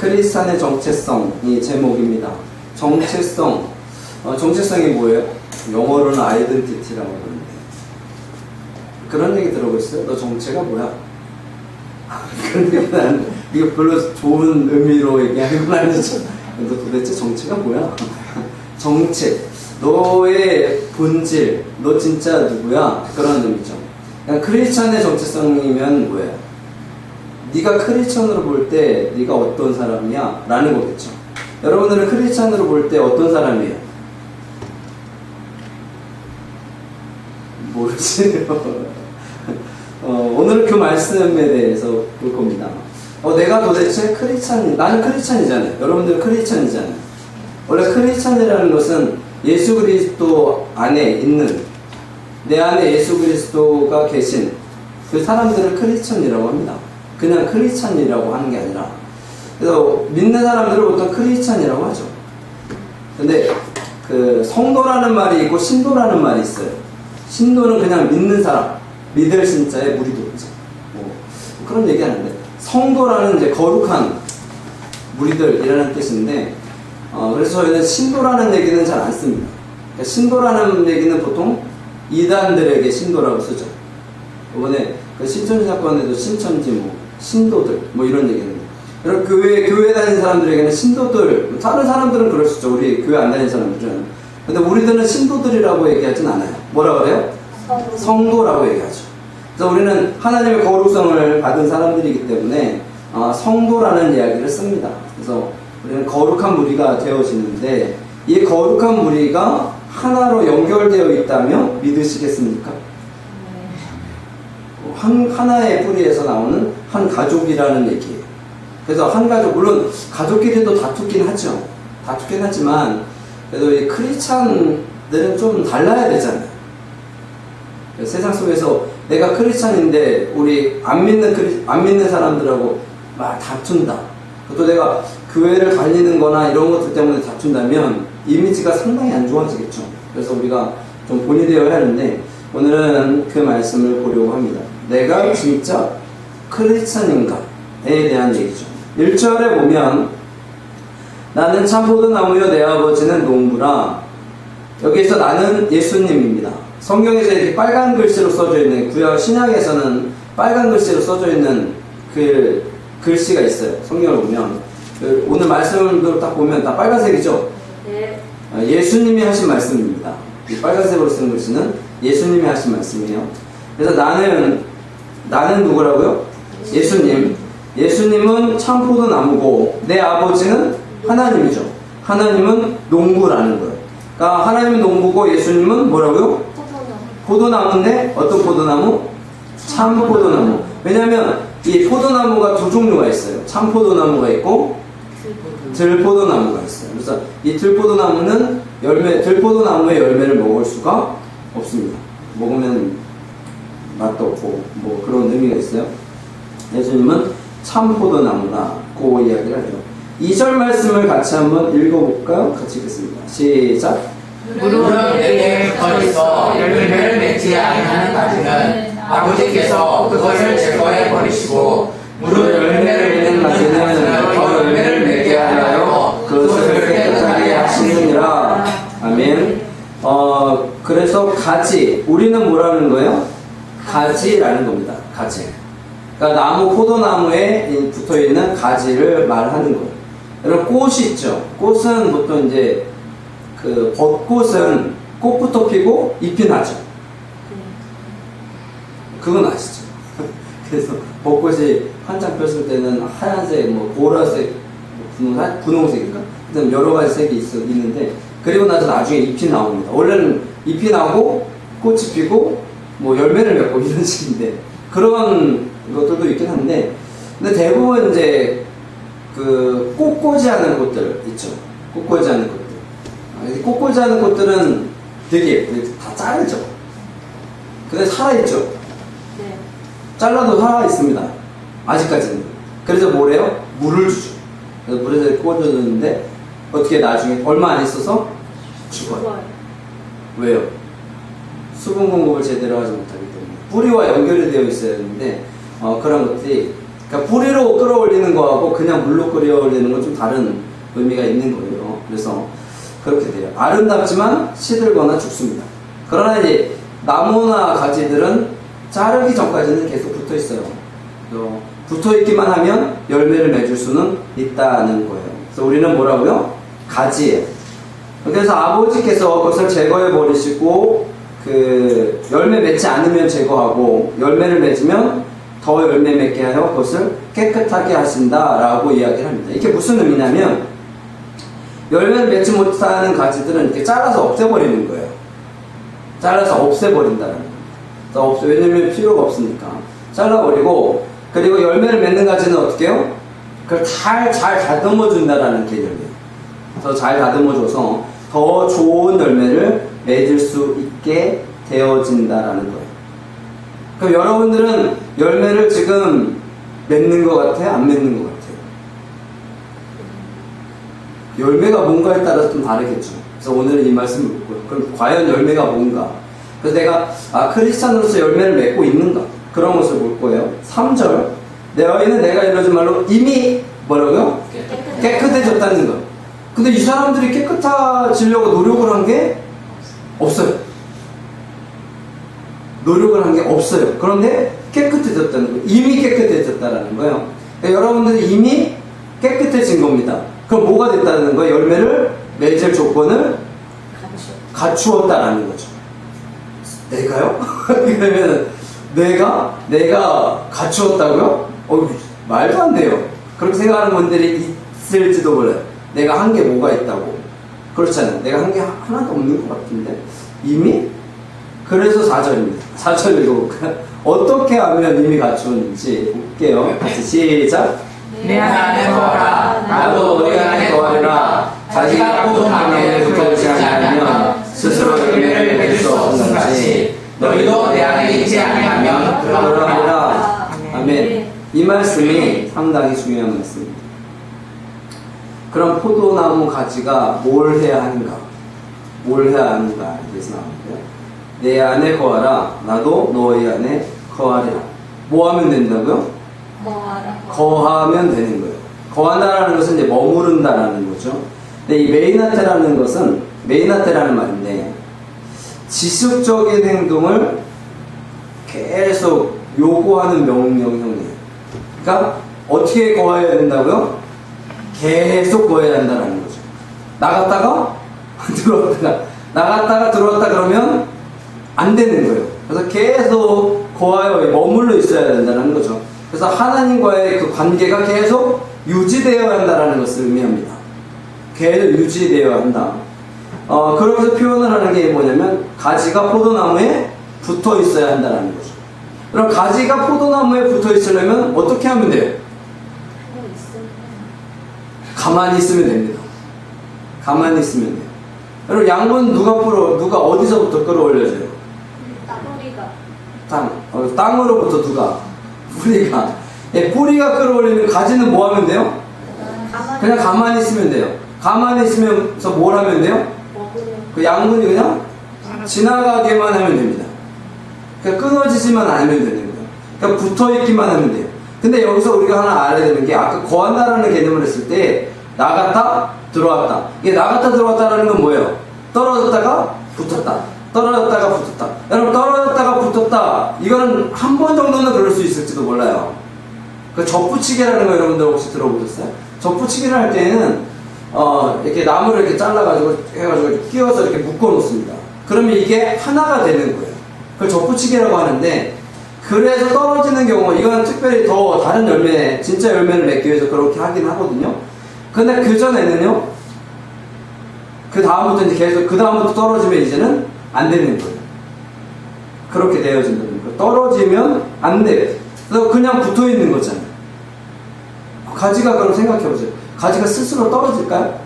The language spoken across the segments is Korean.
크리스찬의 정체성이 제목입니다. 정체성. 정체성이 뭐예요? 영어로는 아이덴티티라고 하는데 그런 얘기 들어보셨어요? 너 정체가 뭐야? 그런 얘기는 아닌데 이거 별로 좋은 의미로 얘기하는 건 아니죠. 너 도대체 정체가 뭐야? 정체. 너의 본질. 너 진짜 누구야? 그런 의미죠. 그냥 크리스찬의 정체성이면 뭐예요? 네가 크리스찬으로 볼 때 네가 어떤 사람이야? 라는 거겠죠. 여러분들은 크리스찬으로 볼 때 어떤 사람이에요? 모르지. 오늘은 그 말씀에 대해서 볼 겁니다. 내가 도대체 나는 크리스찬이잖아요. 여러분들 크리스찬이잖아요. 원래 크리스찬이라는 것은 예수 그리스도 안에 있는, 내 안에 예수 그리스도가 계신 그 사람들을 크리스찬이라고 합니다. 그냥 크리스찬이라고 하는 게 아니라. 그래서 믿는 사람들을 보통 크리스찬이라고 하죠. 근데 그 성도라는 말이 있고 신도라는 말이 있어요. 신도는 그냥 믿는 사람, 믿을 신자의 무리도죠. 그런 얘기 하는데, 성도라는 이제 거룩한 무리들이라는 뜻인데, 그래서 저희는 신도라는 얘기는 잘 안 씁니다. 그러니까 신도라는 얘기는 보통 이단들에게 신도라고 쓰죠. 이번에 그 신천지 사건에도 신천지 신도들 이런 얘기는, 여러분 교회 다니는 사람들에게는 신도들, 다른 사람들은 그럴 수 있죠. 우리 교회 안 다니는 사람들은. 근데 우리들은 신도들이라고 얘기하진 않아요. 뭐라 그래요? 성도라고 얘기하죠. 그래서 우리는 하나님의 거룩성을 받은 사람들이기 때문에 성도라는 이야기를 씁니다. 그래서 우리는 거룩한 무리가 되어지는데, 이 거룩한 무리가 하나로 연결되어 있다며 믿으시겠습니까? 하나의 뿌리에서 나오는 한 가족이라는 얘기예요. 그래서 한 가족, 물론 가족끼리도 다투긴 하죠. 다투긴 하지만 그래도 이 크리스찬들은 좀 달라야 되잖아요. 세상 속에서 내가 크리스찬인데 우리 안 믿는 사람들하고 막 다툰다. 또 내가 교회를 다니는 거나 이런 것들 때문에 다툰다면 이미지가 상당히 안 좋아지겠죠. 그래서 우리가 좀 본이 되어야 하는데, 오늘은 그 말씀을 보려고 합니다. 내가 진짜 크리스찬인가에 대한 얘기죠. 1절에 보면 나는 참 포도나무요 내 아버지는 농부라. 여기에서 나는 예수님입니다. 성경에서 이렇게 빨간 글씨로 써져 있는, 구약 신약에서는 빨간 글씨로 써져 있는 그 글씨가 있어요. 성경을 보면 오늘 말씀을 딱 보면 다 빨간색이죠. 네. 예수님이 하신 말씀입니다. 이 빨간색으로 쓴 글씨는 예수님이 하신 말씀이에요. 그래서 나는 누구라고요? 예수님. 예수님은 참 포도나무고 내 아버지는 하나님이죠. 하나님은 농부라는 거예요. 그러니까 하나님은 농부고 예수님은 뭐라고요? 포도나무인데 어떤 포도나무? 참 포도나무. 왜냐하면 이 포도나무가 두 종류가 있어요. 참 포도나무가 있고 들포도나무가 있어요. 그래서 이 들포도나무는 들포도나무의 열매를 먹을 수가 없습니다. 먹으면 맛도 없고 그런 의미가 있어요. 예수님은 참 포도나무라고 이야기를 하죠. 2절 말씀을 같이 한번 읽어볼까요? 같이 읽겠습니다. 시작. 무릇 내게 거기서 열매를 맺지 아니하는 가지는 아버지께서 그것을 제거해 버리시고, 무릇 열매를 맺는 가지는 더 열매를 맺게 하여 그것을 깨끗하게 하시느니라. 아멘. 그래서 가지, 우리는 뭐라는 거예요? 가지라는 겁니다. 가지. 그러니까 나무, 포도나무에 붙어있는 가지를 말하는 거예요. 여러분, 꽃이 있죠. 꽃은 보통 이제 그 벚꽃은 꽃부터 피고 잎이 나죠. 그건 아시죠? 그래서 벚꽃이 한창 폈을 때는 하얀색, 보라색, 분홍색인가? 여러 가지 색이 있는데, 그리고 나서 나중에 잎이 나옵니다. 원래는 ip이 나고 꽃이 피고 열매를 맺고 이런 식인데, 그런 것들도 있긴 한데, 근데 대부분 이제 그 꽃꽂이 하는 꽃들 있죠. 꽃꽂이 하는 꽃들. 꽃꽂이 하는 꽃들은 되게 다 자르죠. 근데 살아있죠. 네. 잘라도 살아있습니다. 아직까지는. 그래서 뭐래요? 물을 주죠. 그래서 물에서 꽂아줬는데 어떻게 나중에 얼마 안 있어서 죽어요. 왜요? 수분 공급을 제대로 하지 못하기 때문에. 뿌리와 연결이 되어 있어야 되는데 그런 것들이 그러니까 뿌리로 끌어올리는 거하고 그냥 물로 끌어올리는 건 좀 다른 의미가 있는 거예요. 그래서 그렇게 돼요. 아름답지만 시들거나 죽습니다. 그러나 이제 나무나 가지들은 자르기 전까지는 계속 붙어 있어요. 붙어 있기만 하면 열매를 맺을 수는 있다는 거예요. 그래서 우리는 뭐라고요? 가지예요. 그래서 아버지께서 그것을 제거해 버리시고 그 열매 맺지 않으면 제거하고 열매를 맺으면 더 열매 맺게 하여 그것을 깨끗하게 하신다라고 이야기를 합니다. 이게 무슨 의미냐면 열매를 맺지 못하는 가지들은 이렇게 잘라서 없애버리는 거예요. 잘라서 없애버린다는 거예요. 왜냐면 필요가 없으니까 잘라버리고, 그리고 열매를 맺는 가지는 어떻게 해요? 그걸 잘 다듬어 준다라는 개념이에요. 더 잘 다듬어줘서 더 좋은 열매를 맺을 수 있게 되어진다라는 거예요. 그럼 여러분들은 열매를 지금 맺는 것 같아요? 안 맺는 것 같아요? 열매가 뭔가에 따라서 좀 다르겠죠. 그래서 오늘은 이 말씀을 묻고요. 그럼 과연 열매가 뭔가? 그래서 내가 크리스찬으로서 열매를 맺고 있는가? 그런 것을 볼 거예요. 3절, 너희는 내가 이루어진 말로 이미 뭐라고요? 깨끗해졌다는 것. 근데 이 사람들이 깨끗해지려고 노력을 한 게 없어요. 노력을 한 게 없어요. 그런데 깨끗해졌다는 거예요. 이미 깨끗해졌다는 거예요. 그러니까 여러분들이 이미 깨끗해진 겁니다. 그럼 뭐가 됐다는 거예요? 열매를 맺을 조건을 갖추었다라는 거죠. 내가요? 그러면 내가 갖추었다고요? 말도 안 돼요. 그렇게 생각하는 분들이 있을지도 몰라요. 내가 한 게 뭐가 있다고. 그렇잖아요. 내가 한 게 하나도 없는 것 같은데 이미? 그래서 4절입니다. 4절 읽어볼까요? 어떻게 하면 이미 갖추었는지 볼게요. 같이 시작. 내 안에 거하라. 나도 너희 안에 거하리라. 자기가 포도나무에 붙어있지 않으면 스스로 열매를 맺을 수 없는 같이 너희도 내 안에 있지 아니하면 그러하리라. 아멘. 이 말씀이 상당히 중요한 말씀입니다. 그럼 포도나무 가지가 뭘 해야 하는가? 뭘 해야 하는가? 여기서 나오는데요. 내 안에 거하라. 나도 너희 안에 거하리라. 뭐 하면 된다고요? 거하면 되는 거예요. 거한다라는 것은 이제 머무른다라는 거죠. 근데 이 메이나테라는 것은, 메이나테라는 말인데, 지속적인 행동을 계속 요구하는 명령형이에요. 그러니까 어떻게 거해야 된다고요? 계속 거해야 한다는 거죠. 나갔다가 들어왔다 그러면 안 되는 거예요. 그래서 계속 거하여 머물러 있어야 된다는 거죠. 그래서 하나님과의 그 관계가 계속 유지되어야 한다는 것을 의미합니다. 계속 유지되어야 한다. 그러면서 표현을 하는 게 뭐냐면 가지가 포도나무에 붙어 있어야 한다는 거죠. 그럼 가지가 포도나무에 붙어 있으려면 어떻게 하면 돼요? 가만히 있으면 됩니다. 가만히 있으면 돼요. 여러분 양분 누가 어디서부터 끌어올려져요? 땅으로부터 누가? 뿌리가. 뿌리가 끌어올리는 가지는 뭐 하면 돼요? 그냥 가만히 있으면 돼요. 가만히 있으면서 뭘 하면 돼요? 그 양분이 그냥 지나가게만 하면 됩니다. 그러니까 끊어지지만 않으면 되는 거예요. 그러니까 붙어있기만 하면 돼요. 근데 여기서 우리가 하나 알아야 되는 게 아까 거한다라는 개념을 했을 때 나갔다 들어왔다. 이게 나갔다 들어왔다라는 건 뭐예요? 떨어졌다가 붙었다. 떨어졌다가 붙었다. 여러분 떨어졌다가 붙었다. 이거는 한 번 정도는 그럴 수 있을지도 몰라요. 그 접붙이기라는 거 여러분들 혹시 들어보셨어요? 접붙이기를 할 때는 이렇게 나무를 이렇게 잘라가지고 해가지고 끼워서 이렇게 묶어 놓습니다. 그러면 이게 하나가 되는 거예요. 그걸 접붙이기라고 하는데 그래서 떨어지는 경우 이건 특별히 더 다른 열매, 진짜 열매를 맺기 위해서 그렇게 하긴 하거든요. 근데 그 전에는요, 그 다음부터 이제 계속 그 다음부터 떨어지면 이제는 안 되는 거예요. 그렇게 되어진다는 거예요. 떨어지면 안 돼요. 그래서 그냥 붙어 있는 거잖아요. 가지가 그럼 생각해 보세요. 가지가 스스로 떨어질까요?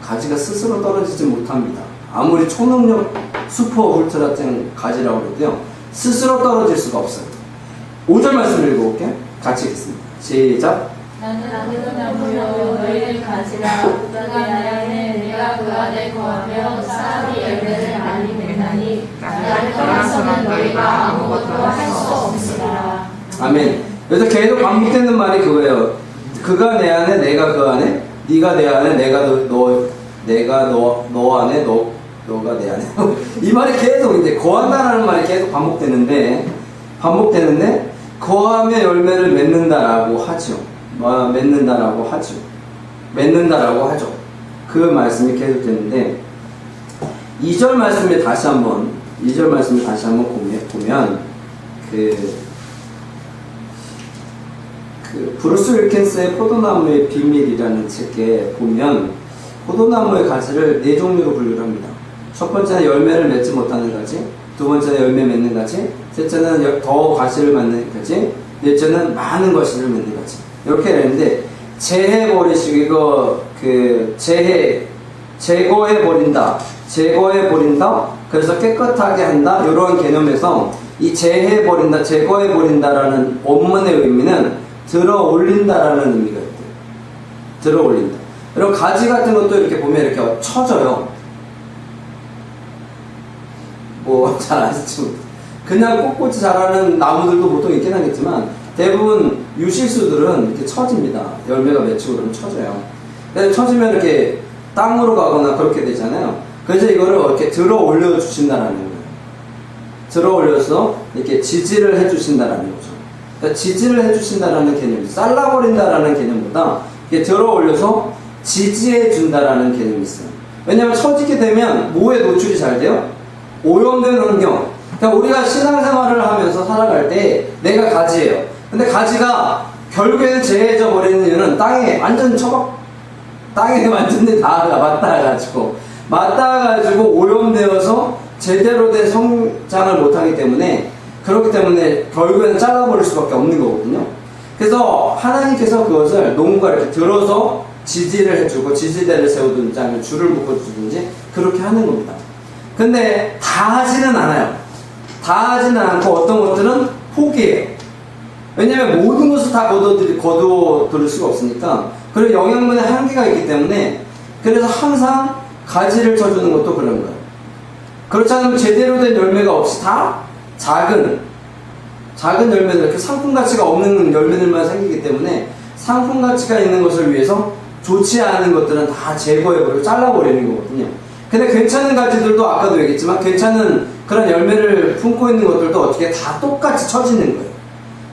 가지가 스스로 떨어지지 못합니다. 아무리 초능력 슈퍼 울트라증 가지라고 그래도요, 스스로 떨어질 수가 없어요. 5절 말씀을 읽어볼게요. 같이 읽겠습니다. 시작. 나는 나무요 너희를 가지라. 그가 내 안에 내가 그 안에 거하며 싹이 열매를 많이 맺나니 나를 떠나서는 너희가 아무것도 할 수 없으리라. 아멘. 그래서 계속 반복되는 말이 그거예요. 그가 내 안에, 내가 그 안에, 네가 내 안에, 내가 너 안에, 너가 내 안에. 이 말이 계속 이제 거한다라는 말이 계속 반복되는데 거하며 열매를 맺는다라고 하죠. 맺는다라고 하죠. 그 말씀이 계속 되는데 2절 말씀을 다시 한번 보면 그 브루스 윌킨스의 포도나무의 비밀이라는 책에 보면 포도나무의 가지를 4종류로 분류를 합니다. 첫 번째는 열매를 맺지 못하는 가지, 두 번째는 열매 맺는 가지, 셋째는 더 가지를 맺는 가지, 넷째는 많은 가지를 맺는 가지. 이렇게 되는데 제거해 버린다. 그래서 깨끗하게 한다. 이런 개념에서 이 제거해 버린다라는 원문의 의미는 들어 올린다라는 의미가 있대요. 들어 올린다. 그리고 가지 같은 것도 이렇게 보면 이렇게 쳐져요. 뭐 잘 아시죠? 그냥 꼿꼿이 자라는 나무들도 보통 있긴 하겠지만 대부분 유실수들은 이렇게 처집니다. 열매가 맺히고 그러면 처져요. 그래서 처지면 이렇게 땅으로 가거나 그렇게 되잖아요. 그래서 이거를 이렇게 들어 올려 주신다라는 거예요. 들어 올려서 이렇게 지지를 해 주신다라는 거죠. 그러니까 지지를 해 주신다라는 개념이 잘라버린다라는 개념보다 이렇게 들어 올려서 지지해 준다라는 개념이 있어요. 왜냐하면 처지게 되면 뭐에 노출이 잘 돼요? 오염된 환경. 그러니까 우리가 신앙생활을 하면서 살아갈 때 내가 가지예요. 근데 가지가 결국에는 재해져 버리는 이유는 땅에 완전히 맞닿아가지고 오염되어서 제대로 된 성장을 못하기 때문에 그렇기 때문에 결국에는 잘라버릴 수밖에 없는 거거든요. 그래서 하나님께서 그것을 농부가 이렇게 들어서 지지를 해주고 지지대를 세우든지 아니면 줄을 묶어주든지 그렇게 하는 겁니다. 근데 다 하지는 않아요. 다 하지는 않고 어떤 것들은 포기해요. 왜냐면 모든 것을 다 거둬들일 수가 없으니까. 그리고 영양분의 한계가 있기 때문에 그래서 항상 가지를 쳐주는 것도 그런 거예요. 그렇지 않으면 제대로 된 열매가 없이 다 작은 열매들, 이렇게 상품 가치가 없는 열매들만 생기기 때문에 상품 가치가 있는 것을 위해서 좋지 않은 것들은 다 제거해버리고 잘라버리는 거거든요. 근데 괜찮은 가지들도 아까도 얘기했지만 괜찮은 그런 열매를 품고 있는 것들도 어떻게 다 똑같이 처지는 거예요.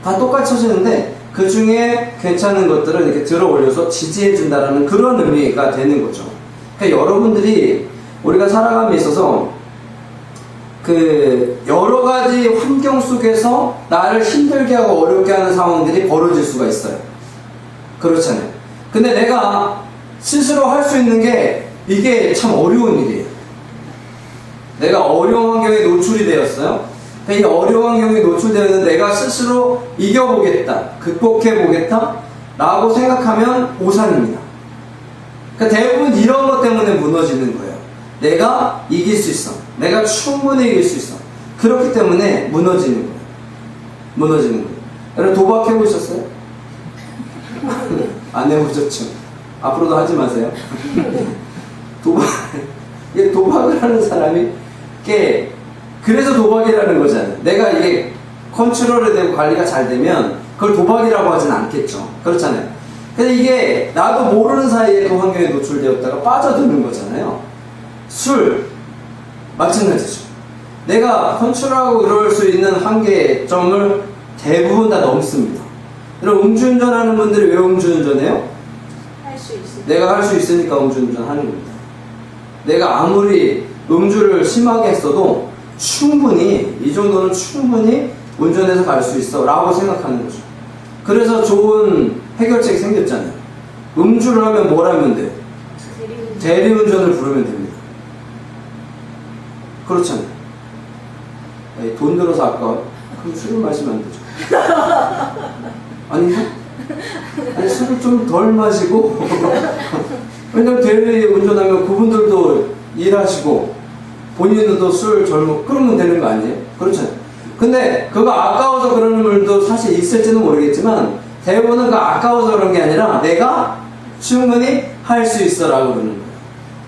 다 똑같이 처지는데 그 중에 괜찮은 것들은 이렇게 들어 올려서 지지해준다라는 그런 의미가 되는 거죠. 그러니까 여러분들이 우리가 살아감에 있어서 그 여러 가지 환경 속에서 나를 힘들게 하고 어렵게 하는 상황들이 벌어질 수가 있어요. 그렇잖아요. 근데 내가 스스로 할 수 있는 게 이게 참 어려운 일이에요. 내가 어려운 환경에 노출이 되었어요. 이 어려운 환경에 노출되는 내가 스스로 이겨보겠다, 극복해보겠다 라고 생각하면 오산입니다. 그러니까 대부분 이런 것 때문에 무너지는 거예요. 내가 이길 수 있어. 내가 충분히 이길 수 있어. 그렇기 때문에 무너지는 거예요. 여러분 도박해보셨어요? 안 해보셨죠? 앞으로도 하지 마세요. 도박을 하는 사람이 그래서 도박이라는 거잖아요. 내가 이게 컨트롤이 되고 관리가 잘 되면 그걸 도박이라고 하진 않겠죠. 그렇잖아요. 근데 이게 나도 모르는 사이에 그 환경에 노출되었다가 빠져드는 거잖아요. 술 마찬가지죠. 내가 컨트롤하고 이럴 수 있는 한계점을 대부분 다 넘습니다. 여러분 음주운전하는 분들이 왜 음주운전해요? 할 수 있어요. 내가 할 수 있으니까 음주운전하는 겁니다. 내가 아무리 음주를 심하게 했어도 충분히 이 정도는 충분히 운전해서 갈 수 있어 라고 생각하는 거죠. 그래서 좋은 해결책이 생겼잖아요. 음주를 하면 뭘 하면 돼요? 대리운전을 부르면 됩니다. 그렇잖아요. 돈 들어서 아까워. 그럼 술을 마시면 안 되죠. 아니 술을 좀 덜 마시고 왜냐면 대리 운전하면 그분들도 일하시고 본인도 술 젊고 그러면 되는 거 아니에요? 그렇잖아요. 근데 그거 아까워서 그러는 분들도 사실 있을지는 모르겠지만 대부분은 그 아까워서 그런 게 아니라 내가 충분히 할 수 있어 라고 그러는 거예요.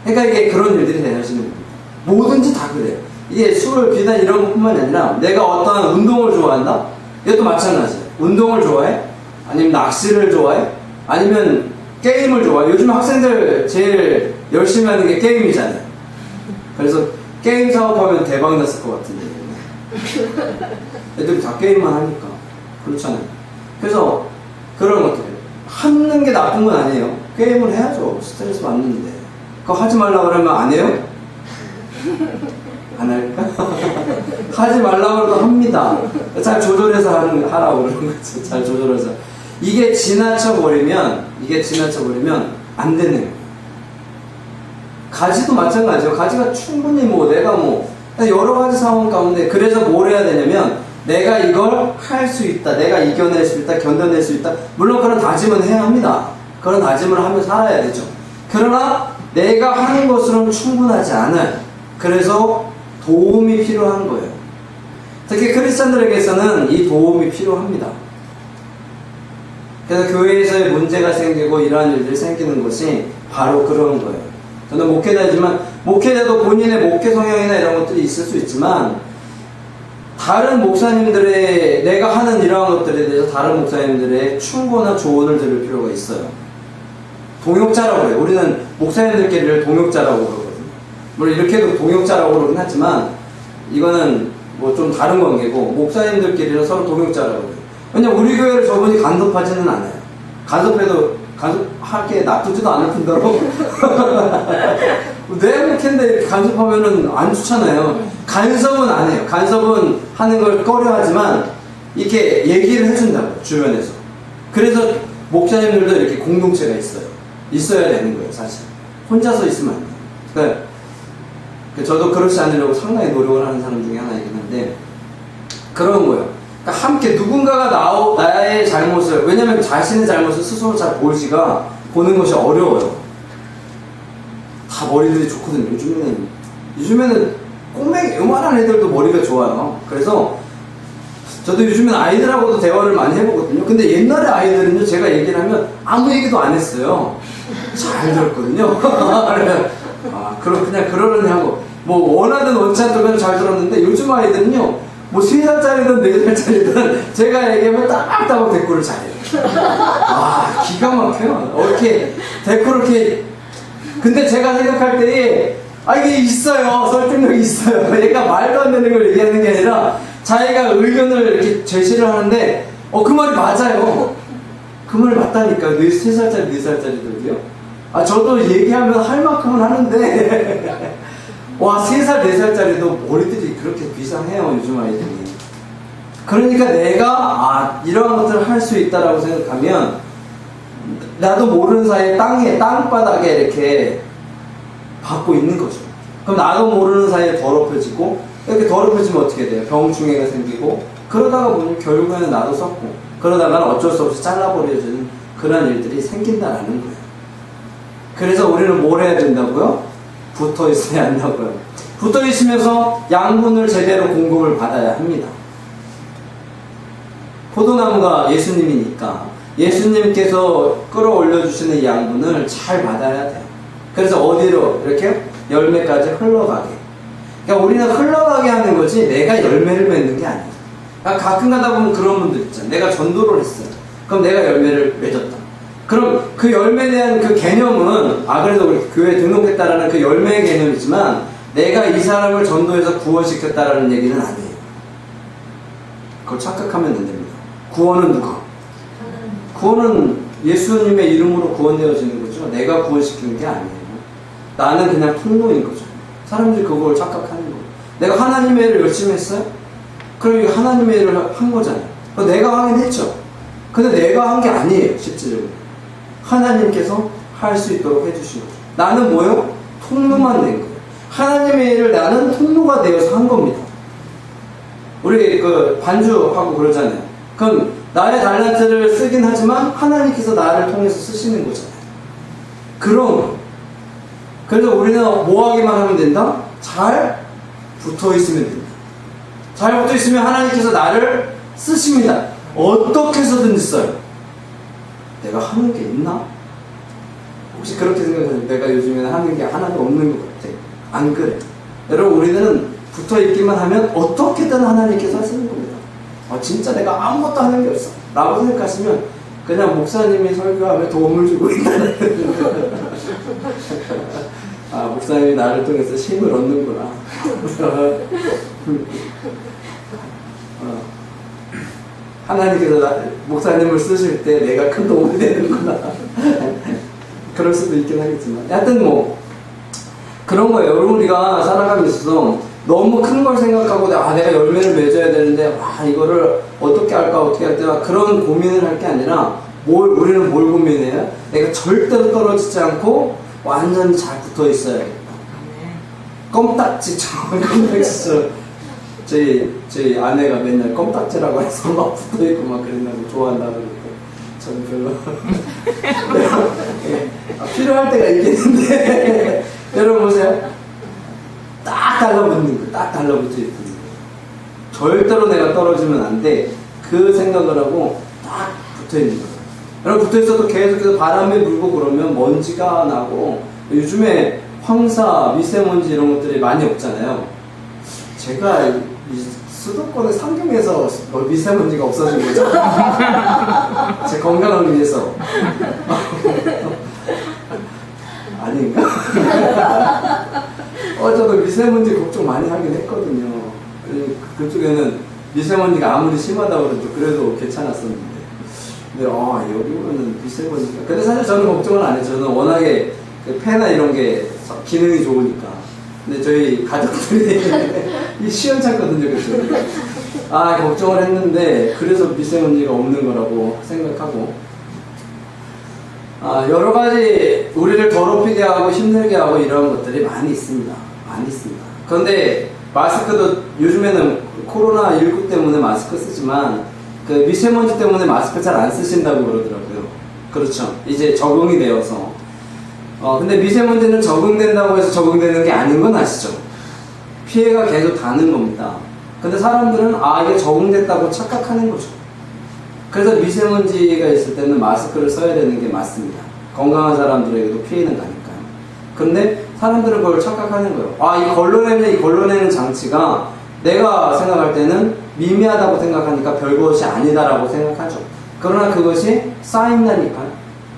그러니까 이게 그런 일들이 되시는 겁니다. 뭐든지 다 그래요. 이게 술, 비단 이런 것뿐만 아니라 내가 어떠한 운동을 좋아한다? 이것도 마찬가지예요. 운동을 좋아해? 아니면 낚시를 좋아해? 아니면 게임을 좋아해? 요즘 학생들 제일 열심히 하는 게 게임이잖아요. 그래서 게임 사업하면 대박 났을 것 같은데. 애들이 다 게임만 하니까. 그렇잖아요. 그래서 그런 것들. 하는 게 나쁜 건 아니에요. 게임을 해야죠. 스트레스 받는데. 그거 하지 말라고 그러면 안 해요? 안 할까? 하지 말라고 해도 합니다. 잘 조절해서 하라고 그러는 거죠. 잘 조절해서. 이게 지나쳐 버리면 안 되는 거예요. 가지도 마찬가지예요. 가지가 충분히 내가 여러 가지 상황 가운데 그래서 뭘 해야 되냐면 내가 이걸 할 수 있다. 내가 이겨낼 수 있다. 견뎌낼 수 있다. 물론 그런 다짐은 해야 합니다. 그런 다짐을 하며 살아야 되죠. 그러나 내가 하는 것으로는 충분하지 않아요. 그래서 도움이 필요한 거예요. 특히 크리스찬들에게서는 이 도움이 필요합니다. 그래서 교회에서의 문제가 생기고 이러한 일들이 생기는 것이 바로 그런 거예요. 저는 목회자이지만 목회자도 본인의 목회 성향이나 이런 것들이 있을 수 있지만 다른 목사님들의 내가 하는 이러한 것들에 대해서 다른 목사님들의 충고나 조언을 들을 필요가 있어요. 동역자라고 해요. 우리는 목사님들끼리를 동역자라고 그러거든요. 물론 이렇게도 동역자라고 그러긴 하지만 이거는 좀 다른 관계고 목사님들끼리는 서로 동역자라고 해요. 왜냐면 우리 교회를 저분이 간섭하지는 않아요. 간섭해도 간섭하기에 나쁘지도 않을 뿐더러 내 목회인데 간섭하면은 안 좋잖아요. 간섭은 안 해요. 간섭은 하는 걸 꺼려하지만 이렇게 얘기를 해준다고요. 주변에서. 그래서 목사님들도 이렇게 공동체가 있어야 되는 거예요. 사실 혼자서 있으면 안 돼요. 그러니까 저도 그렇지 않으려고 상당히 노력을 하는 사람 중에 하나이긴 한데 그런 거예요. 그러니까 함께 누군가가 나의 잘못을, 왜냐면 자신의 잘못을 스스로 잘 보는 것이 어려워요. 다 머리들이 좋거든요. 요즘에는 꼬맹이 요만한 애들도 머리가 좋아요. 그래서 저도 요즘엔 아이들하고도 대화를 많이 해보거든요. 근데 옛날에 아이들은요, 제가 얘기를 하면 아무 얘기도 안 했어요. 잘 들었거든요. 그냥 그러려니 하고 원하든 원치 않든 잘 들었는데 요즘 아이들은요, 3살짜리든 4살짜리든 제가 얘기하면 따박따박 댓글을 잘해요. 기가 막혀요. 이렇게 댓글 이렇게. 근데 제가 생각할 때에 이게 있어요. 설득력이 있어요. 얘가 말도 안 되는 걸 얘기하는 게 아니라 자기가 의견을 이렇게 제시를 하는데 그 말이 맞아요. 그 말이 맞다니까요. 3살짜리 4살짜리들도요. 저도 얘기하면 할 만큼은 하는데 3살 4살짜리도 머리들이 그렇게 비상해요. 요즘 아이들이. 그러니까 내가 이러한 것들을 할 수 있다라고 생각하면 나도 모르는 사이에 땅바닥에 이렇게 받고 있는 거죠. 그럼 나도 모르는 사이에 더럽혀지고, 이렇게 더럽혀지면 어떻게 돼요? 병충해가 생기고, 그러다가 보면 결국에는 나도 썩고, 그러다가는 어쩔 수 없이 잘라버려지는 그런 일들이 생긴다라는 거예요. 그래서 우리는 뭘 해야 된다고요? 붙어 있어야 한다고요. 붙어 있으면서 양분을 제대로 공급을 받아야 합니다. 포도나무가 예수님이니까 예수님께서 끌어올려 주시는 이 양분을 잘 받아야 돼요. 그래서 어디로 이렇게 열매까지 흘러가게. 그러니까 우리는 흘러가게 하는 거지 내가 열매를 맺는 게 아니에요. 그러니까 가끔 가다 보면 그런 분들 있잖아요. 내가 전도를 했어요. 그럼 내가 열매를 맺었다. 그럼 그 열매에 대한 그 개념은 그래서 우리 교회에 등록했다라는 그 열매의 개념이지만 내가 이 사람을 전도해서 구원시켰다라는 얘기는 아니에요. 그걸 착각하면 안 됩니다. 구원은 누가? 구원은 예수님의 이름으로 구원되어지는 거죠. 내가 구원시키는 게 아니에요. 나는 그냥 통로인 거죠. 사람들이 그걸 착각하는 거예요. 내가 하나님의 일을 열심히 했어요? 그럼 하나님의 일을 한 거잖아요. 내가 하긴 했죠. 근데 내가 한 게 아니에요. 실질적으로. 하나님께서 할 수 있도록 해주신 거죠. 나는 뭐요? 통로만 된 거예요. 하나님의 일을 나는 통로가 되어서 한 겁니다. 우리 반주하고 그러잖아요. 그럼 나의 달란트를 쓰긴 하지만 하나님께서 나를 통해서 쓰시는 거잖아요. 그런 거. 그래서 우리는 뭐 하기만 하면 된다? 잘 붙어 있으면 된다. 잘 붙어 있으면 하나님께서 나를 쓰십니다. 어떻게 해서든지 써요. 내가 하는 게 있나? 혹시 그렇게 생각하세요? 내가 요즘에는 하는 게 하나도 없는 것 같아. 안 그래. 여러분, 우리는 붙어 있기만 하면 어떻게든 하나님께서 하시는 겁니다. 진짜 내가 아무것도 하는 게 없어. 라고 생각하시면 그냥 목사님이 설교하며 도움을 주고 있다는 아, 목사님이 나를 통해서 힘을 얻는구나. 하나님께서 목사님을 쓰실 때 내가 큰 도움이 되는구나. 그럴 수도 있긴 하겠지만 하여튼 뭐 그런 거예요. 여러분, 우리가 살아가고 있어서 너무 큰 걸 생각하고 내가 열매를 맺어야 되는데 이거를 어떻게 할까 그런 고민을 할 게 아니라 우리는 뭘 고민해요? 내가 절대로 떨어지지 않고 완전히 잘 붙어 있어야겠다. 껌딱지처럼 저희 아내가 맨날 껌딱지라고 해서 막 붙어 있고 막 그랬나고 좋아한다고 그러고 저는 별로 필요할 때가 있겠는데 여러분 보세요. 딱 달라붙는 거예요. 딱 달라붙어 있는 거예요. 절대로 내가 떨어지면 안 돼. 그 생각을 하고 딱 붙어 있는 거예요. 여러분 붙어 있어도 계속해서 바람이 불고 그러면 먼지가 나고 요즘에 황사, 미세먼지 이런 것들이 많이 없잖아요. 제가 이 수도권의 상경에서 미세먼지가 없어진 거죠. 제 건강을 위해서. 아닌가? 저도 미세먼지 걱정 많이 하긴 했거든요. 그쪽에는 미세먼지가 아무리 심하다고 그래도 괜찮았었는데. 근데 여기 오면은 미세먼지가. 근데 사실 저는 걱정을 안 해요. 저는 워낙에 그 폐나 이런 게 기능이 좋으니까. 근데 저희 가족들이 시원찮거든요. 그래서 걱정을 했는데 그래서 미세먼지가 없는 거라고 생각하고 여러 가지 우리를 더럽히게 하고 힘들게 하고 이런 것들이 많이 있습니다. 많이 있습니다. 그런데 마스크도 요즘에는 코로나19 때문에 마스크 쓰지만 그 미세먼지 때문에 마스크 잘 안 쓰신다고 그러더라고요. 그렇죠. 이제 적응이 되어서. 근데 미세먼지는 적응된다고 해서 적응되는 게 아닌 건 아시죠? 피해가 계속 닿는 겁니다. 근데 사람들은 이게 적응됐다고 착각하는 거죠. 그래서 미세먼지가 있을 때는 마스크를 써야 되는 게 맞습니다. 건강한 사람들에게도 피해는 가니까요. 근데 사람들은 그걸 착각하는 거예요. 이 걸러내는 장치가 내가 생각할 때는 미미하다고 생각하니까 별것이 아니다라고 생각하죠. 그러나 그것이 쌓인다니까요.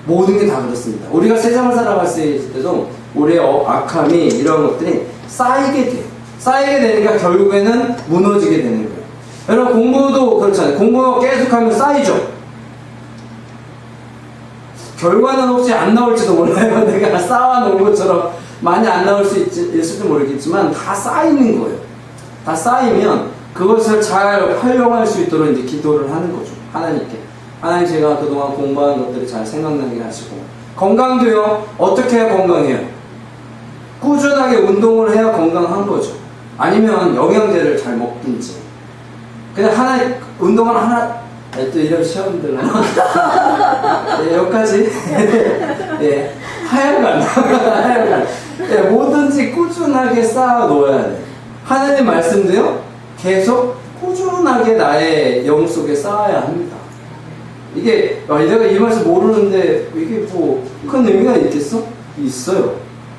모든 게 다 그렇습니다. 우리가 세상을 살아갈 때도 우리의 악함이 이런 것들이 쌓이게 돼요. 쌓이게 되니까 결국에는 무너지게 되는 거예요. 여러분 공부도 그렇잖아요. 공부 계속하면 쌓이죠. 결과는 혹시 안 나올지도 몰라요. 내가 쌓아놓은 것처럼 많이 안 나올 수 있을지 모르겠지만 다 쌓이는 거예요. 다 쌓이면 그것을 잘 활용할 수 있도록 이제 기도를 하는 거죠. 하나님께. 하나님, 제가 그동안 공부한 것들이 잘 생각나게 하시고. 건강도요. 어떻게 해야 건강해요? 꾸준하게 운동을 해야 건강한 거죠. 아니면 영양제를 잘 먹든지. 그냥 운동을 또 이런 시험들 여기까지. 예. 하여간. 예, 뭐든지 꾸준하게 쌓아 놓아야 돼. 하나님 말씀도요, 계속 꾸준하게 나의 영 속에 쌓아야 합니다. 이게, 내가 이 말씀 모르는데, 이게 뭐, 큰 의미가 있겠어? 있어요.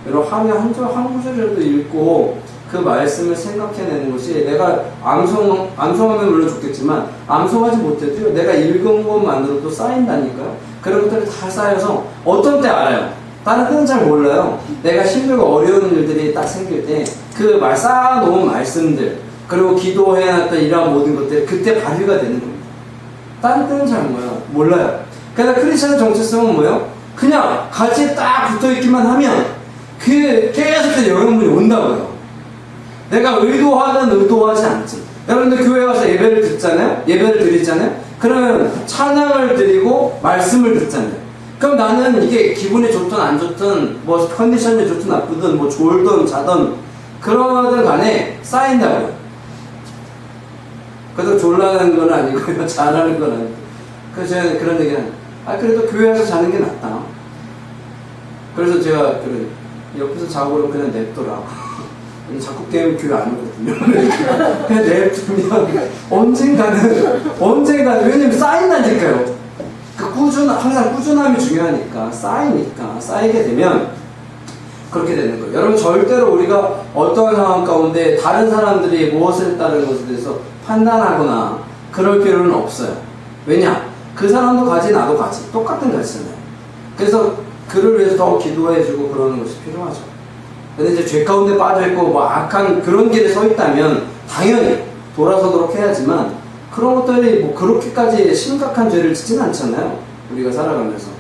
여러분, 하루에 한 구절이라도 읽고, 그 말씀을 생각해내는 것이, 내가 암송하면 물론 좋겠지만, 암송하지 못해도요, 내가 읽은 것만으로도 쌓인다니까요. 그런 것들이 다 쌓여서, 어떤 때 알아요? 다른 때는 잘 몰라요. 내가 힘들고 어려운 일들이 딱 생길 때, 그 쌓아놓은 말씀들, 그리고 기도해놨던 이러한 모든 것들이 그때 발휘가 되는 겁니다. 다른 때는 잘 몰라요. 그러니까 크리스천의 정체성은 뭐예요? 그냥 같이 딱 붙어있기만 하면 계속 영향분이 온다고요. 내가 의도하지 않지. 여러분들 교회 와서 예배를 드리잖아요. 그러면 찬양을 드리고 말씀을 듣잖아요. 그럼 나는 이게 기분이 좋든 안 좋든 뭐 컨디션이 좋든 나쁘든 뭐 졸든 자든 그러든 간에 쌓인다고요. 그래도 졸라는 건 아니고요. 잘하는 건 아니고. 그래서 제가 그런 얘기는, 그래도 교회에서 자는 게 낫다. 그래서 제가 옆에서 자고 그러면 그냥 냅둬라. 자꾸 깨우면 교회 안 오거든요. 그냥 냅두면 언젠가는, 왜냐면 쌓인다니까요. 항상 꾸준함이 중요하니까, 쌓이게 되면, 그렇게 되는 거예요. 여러분, 절대로 우리가 어떠한 상황 가운데 다른 사람들이 무엇을 따르는 것에 대해서 판단하거나 그럴 필요는 없어요. 왜냐? 그 사람도 가지, 나도 가지. 똑같은 가지잖아요. 그래서 그를 위해서 더 기도해주고 그러는 것이 필요하죠. 근데 이제 죄 가운데 빠져있고 뭐 악한 그런 길에 서 있다면 당연히 돌아서도록 해야지만 그런 것들이 뭐 그렇게까지 심각한 죄를 짓진 않잖아요. 우리가 살아가면서.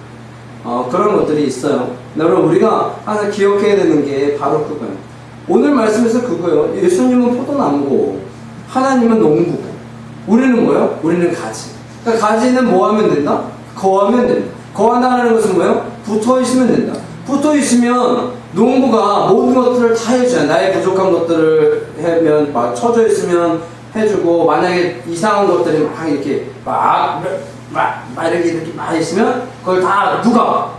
그런 것들이 있어요. 여러분, 우리가 항상 기억해야 되는 게 바로 그거예요. 오늘 말씀에서 그거예요. 예수님은 포도나무고, 하나님은 농부고, 우리는 뭐예요? 우리는 가지. 그러니까 가지는 뭐 하면 된다? 거하면 된다. 거한다는 것은 뭐예요? 붙어 있으면 된다. 붙어 있으면 농부가 모든 것들을 다 해줘요. 나의 부족한 것들을 하면, 막 쳐져 있으면 해주고, 만약에 이상한 것들이 막 이렇게 이렇게 있으면 그걸 다 누가?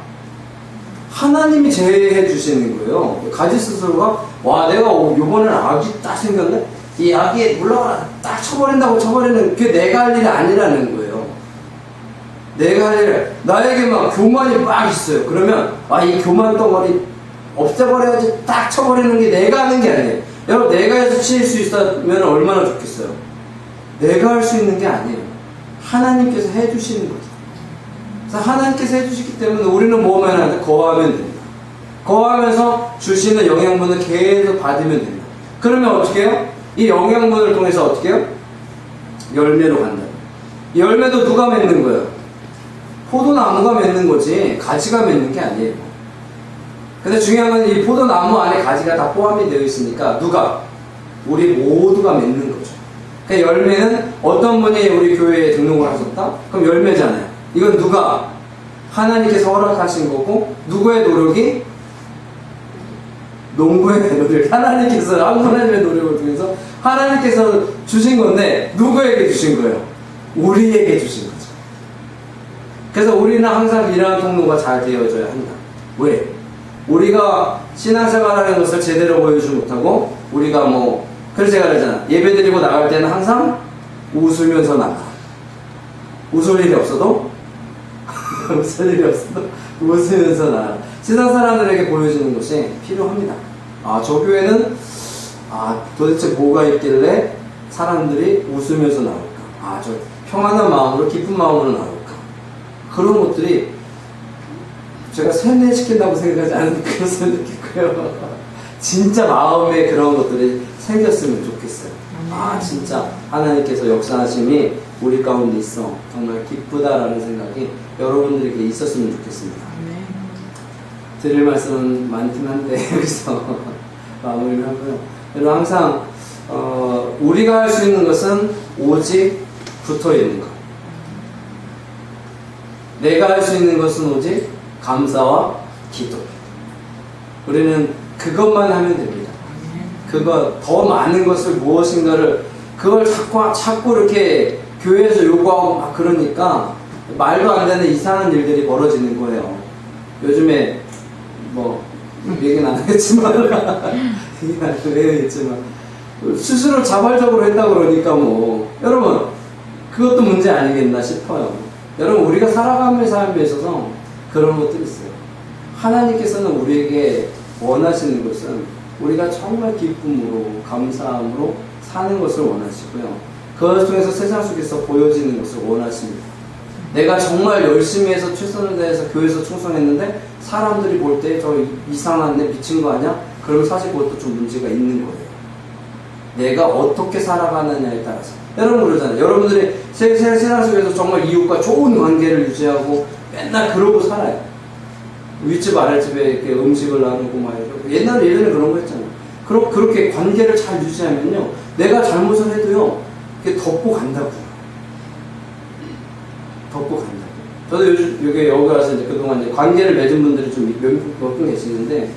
하나님이 제해해 주시는 거예요. 가지 스스로가 와 내가 요번에 악이 딱 생겼네? 이 악이 물러가라 딱 쳐버린다고 쳐버리는 그게 내가 할 일이 아니라는 거예요. 내가 할 일, 나에게 막 교만이 막 있어요. 그러면 이 교만 덩어리 없애버려야지 딱 쳐버리는 게 내가 하는 게 아니에요. 여러분, 내가 해서 치일 수 있으면 얼마나 좋겠어요. 내가 할 수 있는 게 아니에요. 하나님께서 해주시는 거죠. 그래서 하나님께서 해주시기 때문에 우리는 뭐만 하는데 거하면 됩니다. 거하면서 주시는 영양분을 계속 받으면 됩니다. 그러면 어떻게 해요? 이 영양분을 통해서 어떻게 해요? 열매로 간다. 이 열매도 누가 맺는 거예요? 포도나무가 맺는 거지 가지가 맺는 게 아니에요. 근데 중요한 건 이 포도나무 안에 가지가 다 포함이 되어 있으니까 누가? 우리 모두가 맺는 거죠. 그러니까 열매는 어떤 분이 우리 교회에 등록을 하셨다? 그럼 열매잖아요. 이건 누가? 하나님께서 허락하신 거고, 누구의 노력이? 농부의 노력. 하나님의 노력을 통해서 하나님께서 주신 건데 누구에게 주신 거예요? 우리에게 주신 거죠. 그래서 우리는 항상 이러한 통로가 잘 되어져야 한다. 왜? 우리가 신앙생활하는 것을 제대로 보여주지 못하고 우리가 그래서 제가 그러잖아. 예배 드리고 나갈 때는 항상 웃으면서 나가. 웃을 일이 없어도 웃으면서 나가. 세상 사람들에게 보여주는 것이 필요합니다. 저 교회는 도대체 뭐가 있길래 사람들이 웃으면서 나올까? 저 평안한 마음으로 기쁜 마음으로 나올까? 그런 것들이 제가 세뇌시킨다고 생각하지 않는 그것을 느끼고요. 진짜 마음에 그런 것들이 생겼으면 좋겠어요. 진짜 하나님께서 역사하심이 우리 가운데 있어 정말 기쁘다라는 생각이 여러분들에게 있었으면 좋겠습니다. 드릴 말씀은 많긴 한데 여기서 마무리를 하고요. 여러분, 항상 우리가 할 수 있는 것은 오직 붙어 있는 것. 내가 할 수 있는 것은 오직 감사와 기도. 우리는 그것만 하면 됩니다. 그거 더 많은 것을 무엇인가를 그걸 자꾸 이렇게 교회에서 요구하고 막 그러니까 말도 안 되는 이상한 일들이 벌어지는 거예요. 요즘에 얘기는 안 하겠지만 스스로 자발적으로 했다 그러니까 여러분 그것도 문제 아니겠나 싶어요. 여러분, 우리가 살아가는 삶에 있어서 그런 것들이 있어요. 하나님께서는 우리에게 원하시는 것은 우리가 정말 기쁨으로 감사함으로 사는 것을 원하시고요. 그것을 통해서 세상 속에서 보여지는 것을 원하십니다. 내가 정말 열심히 해서 최선을 다해서 교회에서 충성했는데 사람들이 볼 때 저 이상한데 미친 거 아니야? 그러면 사실 그것도 좀 문제가 있는 거예요. 내가 어떻게 살아가느냐에 따라서. 여러분 그러잖아요. 여러분들이 세상 속에서 정말 이웃과 좋은 관계를 유지하고 맨날 그러고 살아요. 윗집 아랫집에 이렇게 음식을 나누고 막 예전에 그런 거 했잖아요. 그렇게 관계를 잘 유지하면요, 내가 잘못을 해도요 이게 덮고 간다고요. 덮고 간다고. 저도 여기 와서 이제 그동안 이제 관계를 맺은 분들이 좀 몇 분 계시는데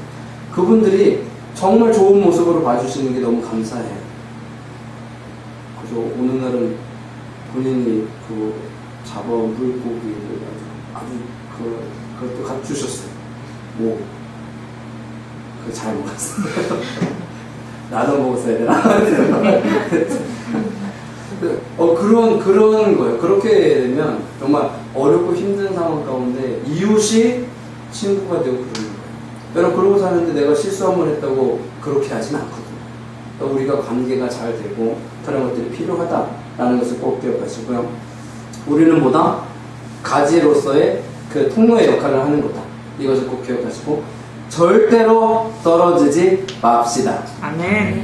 그분들이 정말 좋은 모습으로 봐주시는 게 너무 감사해요. 그래서 어느 날은 본인이 잡아온 물고기를 아주 그것도 갖주셨어요. 그거 잘 먹었어요. 나도 먹었어야 되나? 그런 거예요. 그렇게 되면 정말 어렵고 힘든 상황 가운데 이웃이 친구가 되고 그러는 거예요. 여러분, 그러고 사는데 내가 실수 한 번 했다고 그렇게 하진 않거든요. 우리가 관계가 잘 되고 그런 것들이 필요하다라는 것을 꼭 기억하시고요. 우리는 뭐다? 가지로서의 그 통로의 역할을 하는 거다. 이것을 꼭 기억하시고 절대로 떨어지지 맙시다. 아멘.